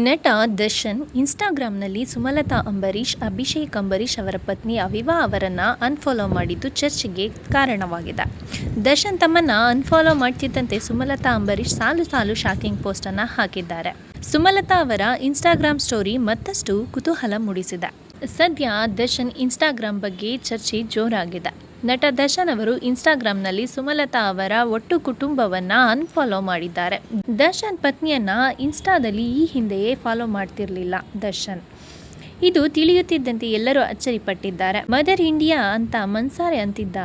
ನಟ ದರ್ಶನ್ ಇನ್ಸ್ಟಾಗ್ರಾಂನಲ್ಲಿ ಸುಮಲತಾ ಅಂಬರೀಷ್, ಅಭಿಷೇಕ್ ಅಂಬರೀಷ್ ಅವರ ಪತ್ನಿ ಅವಿವಾ ಅವರನ್ನು ಅನ್ಫಾಲೋ ಮಾಡಿದ್ದು ಚರ್ಚೆಗೆ ಕಾರಣವಾಗಿದೆ. ದರ್ಶನ್ ತಮ್ಮನ್ನು ಅನ್ಫಾಲೋ ಮಾಡ್ತಿದ್ದಂತೆ ಸುಮಲತಾ ಅಂಬರೀಷ್ ಸಾಲು ಶಾಕಿಂಗ್ ಪೋಸ್ಟನ್ನು ಹಾಕಿದ್ದಾರೆ. ಸುಮಲತಾ ಅವರ ಇನ್ಸ್ಟಾಗ್ರಾಂ ಸ್ಟೋರಿ ಮತ್ತಷ್ಟು ಕುತೂಹಲ ಮೂಡಿಸಿದೆ. ಸದ್ಯ ದರ್ಶನ್ ಇನ್ಸ್ಟಾಗ್ರಾಂ ಬಗ್ಗೆ ಚರ್ಚೆ ಜೋರಾಗಿದೆ. ನಟ ದರ್ಶನ್ ಅವರು ಇನ್ಸ್ಟಾಗ್ರಾಂನಲ್ಲಿ ಸುಮಲತಾ ಅವರ ಒಟ್ಟು ಕುಟುಂಬವನ್ನ ಅನ್ಫಾಲೋ ಮಾಡಿದ್ದಾರೆ. ದರ್ಶನ್ ಪತ್ನಿಯನ್ನ ಇನ್ಸ್ಟಾದಲ್ಲಿ ಈ ಹಿಂದೆಯೇ ಫಾಲೋ ಮಾಡ್ತಿರ್ಲಿಲ್ಲ ದರ್ಶನ್. ಇದು ತಿಳಿಯುತ್ತಿದ್ದಂತೆ ಎಲ್ಲರೂ ಅಚ್ಚರಿಪಟ್ಟಿದ್ದಾರೆ. ಮದರ್ ಇಂಡಿಯಾ ಅಂತ ಮನ್ಸಾರೆ ಅಂತಿದ್ದ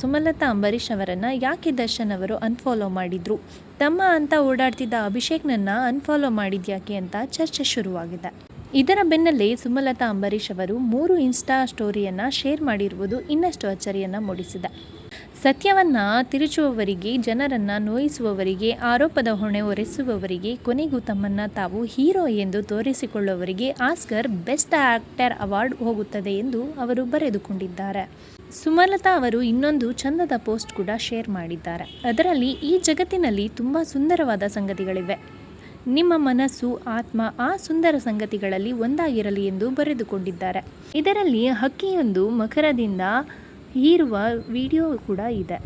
ಸುಮಲತಾ ಅಂಬರೀಷ್ ಅವರನ್ನ ಯಾಕೆ ದರ್ಶನ್ ಅವರು ಅನ್ಫಾಲೋ ಮಾಡಿದ್ರು, ತಮ್ಮ ಅಂತ ಓಡಾಡ್ತಿದ್ದ ಅಭಿಷೇಕ್ನನ್ನ ಅನ್ಫಾಲೋ ಮಾಡಿದ್ಯಾಕೆ ಅಂತ ಚರ್ಚೆ ಶುರುವಾಗಿದೆ. ಇದರ ಬೆನ್ನಲ್ಲೇ ಸುಮಲತಾ ಅಂಬರೀಷ್ ಅವರು 3 ಇನ್ಸ್ಟಾ ಸ್ಟೋರಿಯನ್ನು ಶೇರ್ ಮಾಡಿರುವುದು ಇನ್ನಷ್ಟು ಅಚ್ಚರಿಯನ್ನು ಮೂಡಿಸಿದೆ. ಸತ್ಯವನ್ನು ತಿರುಚುವವರಿಗೆ, ಜನರನ್ನು ನೋಯಿಸುವವರಿಗೆ, ಆರೋಪದ ಹೊಣೆ ಹೊರಿಸುವವರಿಗೆ, ಕೊನೆಗೂ ತಮ್ಮನ್ನು ತಾವು ಹೀರೋ ಎಂದು ತೋರಿಸಿಕೊಳ್ಳುವವರಿಗೆ ಆಸ್ಕರ್ ಬೆಸ್ಟ್ ಆಕ್ಟರ್ ಅವಾರ್ಡ್ ಹೋಗುತ್ತದೆ ಎಂದು ಅವರು ಬರೆದುಕೊಂಡಿದ್ದಾರೆ. ಸುಮಲತಾ ಅವರು ಇನ್ನೊಂದು ಚಂದದ ಪೋಸ್ಟ್ ಕೂಡ ಶೇರ್ ಮಾಡಿದ್ದಾರೆ. ಅದರಲ್ಲಿ ಈ ಜಗತ್ತಿನಲ್ಲಿ ತುಂಬ ಸುಂದರವಾದ ಸಂಗತಿಗಳಿವೆ, ನಿಮ್ಮ ಮನಸ್ಸು, ಆತ್ಮ ಆ ಸುಂದರ ಸಂಗತಿಗಳಲ್ಲಿ ಒಂದಾಗಿರಲಿ ಎಂದು ಬರೆದುಕೊಂಡಿದ್ದಾರೆ. ಇದರಲ್ಲಿ ಹಕ್ಕಿಯೊಂದು ಮಕರದಿಂದ ಹೀರುವ ವಿಡಿಯೋ ಕೂಡ ಇದೆ.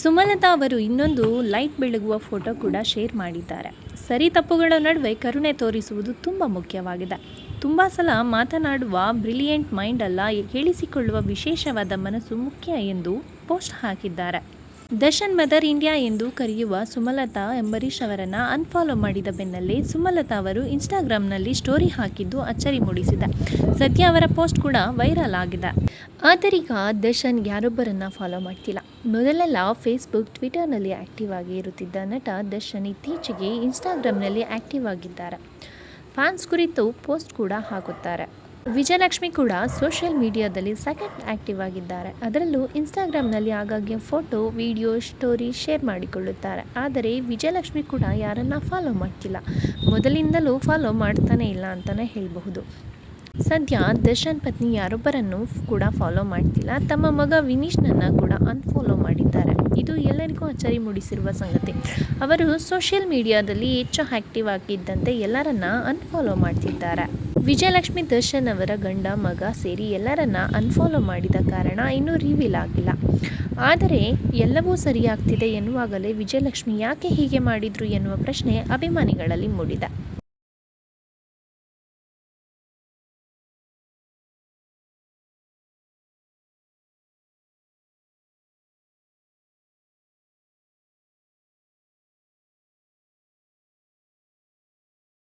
ಸುಮಲತಾ ಅವರು ಇನ್ನೊಂದು ಲೈಟ್ ಬೆಳಗುವ ಫೋಟೋ ಕೂಡ ಶೇರ್ ಮಾಡಿದ್ದಾರೆ. ಸರಿ ತಪ್ಪುಗಳ ನಡುವೆ ಕರುಣೆ ತೋರಿಸುವುದು ತುಂಬ ಮುಖ್ಯವಾಗಿದೆ. ತುಂಬ ಸಲ ಮಾತನಾಡುವ ಬ್ರಿಲಿಯಂಟ್ ಮೈಂಡ್ ಅಲ್ಲ, ಹೇಳಿಸಿಕೊಳ್ಳುವ ವಿಶೇಷವಾದ ಮನಸ್ಸು ಮುಖ್ಯ ಎಂದು ಪೋಸ್ಟ್ ಹಾಕಿದ್ದಾರೆ. ದರ್ಶನ್ ಮದರ್ ಇಂಡಿಯಾ ಎಂದು ಕರೆಯುವ ಸುಮಲತಾ ಅಂಬರೀಷ್ ಅವರನ್ನು ಅನ್ಫಾಲೋ ಮಾಡಿದ ಬೆನ್ನಲ್ಲೇ ಸುಮಲತಾ ಅವರು ಇನ್ಸ್ಟಾಗ್ರಾಂನಲ್ಲಿ ಸ್ಟೋರಿ ಹಾಕಿದ್ದು ಅಚ್ಚರಿ ಮೂಡಿಸಿದೆ. ಸದ್ಯ ಅವರ ಪೋಸ್ಟ್ ಕೂಡ ವೈರಲ್ ಆಗಿದೆ. ಆದರೀಗ ದರ್ಶನ್ ಯಾರೊಬ್ಬರನ್ನ ಫಾಲೋ ಮಾಡ್ತಿಲ್ಲ. ಮೊದಲೆಲ್ಲ ಫೇಸ್ಬುಕ್, ಟ್ವಿಟರ್ನಲ್ಲಿ ಆಕ್ಟಿವ್ ಆಗಿ ಇರುತ್ತಿದ್ದ ನಟ ದರ್ಶನ್ ಇತ್ತೀಚೆಗೆ ಇನ್ಸ್ಟಾಗ್ರಾಂನಲ್ಲಿ ಆಕ್ಟಿವ್ ಆಗಿದ್ದಾರೆ. ಫ್ಯಾನ್ಸ್ ಕುರಿತು ಪೋಸ್ಟ್ ಕೂಡ ಹಾಕುತ್ತಾರೆ. ವಿಜಯಲಕ್ಷ್ಮಿ ಕೂಡ ಸೋಷಿಯಲ್ ಮೀಡಿಯಾದಲ್ಲಿ ಸಖತ್ ಆಕ್ಟಿವ್ ಆಗಿದ್ದಾರೆ. ಅದರಲ್ಲೂ ಇನ್ಸ್ಟಾಗ್ರಾಂನಲ್ಲಿ ಆಗಾಗ್ಗೆ ಫೋಟೋ, ವಿಡಿಯೋ, ಸ್ಟೋರಿ ಶೇರ್ ಮಾಡಿಕೊಳ್ಳುತ್ತಾರೆ. ಆದರೆ ವಿಜಯಲಕ್ಷ್ಮಿ ಕೂಡ ಯಾರನ್ನ ಫಾಲೋ ಮಾಡ್ತಿಲ್ಲ, ಮೊದಲಿಂದಲೂ ಫಾಲೋ ಮಾಡ್ತಾನೆ ಇಲ್ಲ ಅಂತಲೇ ಹೇಳಬಹುದು. ಸದ್ಯ ದರ್ಶನ್ ಪತ್ನಿ ಯಾರೊಬ್ಬರನ್ನು ಕೂಡ ಫಾಲೋ ಮಾಡ್ತಿಲ್ಲ, ತಮ್ಮ ಮಗ ವಿನೀಶ್ನನ್ನು ಕೂಡ ಅನ್ಫಾಲೋ ಮಾಡಿದ್ದಾರೆ. ಇದು ಎಲ್ಲರಿಗೂ ಅಚ್ಚರಿ ಮೂಡಿಸಿರುವ ಸಂಗತಿ. ಅವರು ಸೋಷಿಯಲ್ ಮೀಡಿಯಾದಲ್ಲಿ ಹೆಚ್ಚು ಆಕ್ಟಿವ್ ಆಗಿದ್ದಂತೆ ಎಲ್ಲರನ್ನ ಅನ್ಫಾಲೋ ಮಾಡ್ತಿದ್ದಾರೆ. ವಿಜಯಲಕ್ಷ್ಮಿ ದರ್ಶನ್ ಅವರ ಗಂಡ, ಮಗ ಸೇರಿ ಎಲ್ಲರನ್ನ ಅನ್ಫಾಲೋ ಮಾಡಿದ ಕಾರಣ ಇನ್ನೂ ರಿವೀಲ್ ಆಗಿಲ್ಲ. ಆದರೆ ಎಲ್ಲವೂ ಸರಿಯಾಗ್ತಿದೆ ಎನ್ನುವಾಗಲೇ ವಿಜಯಲಕ್ಷ್ಮಿ ಯಾಕೆ ಹೀಗೆ ಮಾಡಿದ್ರು ಎನ್ನುವ ಪ್ರಶ್ನೆ ಅಭಿಮಾನಿಗಳಲ್ಲಿ ಮೂಡಿದೆ.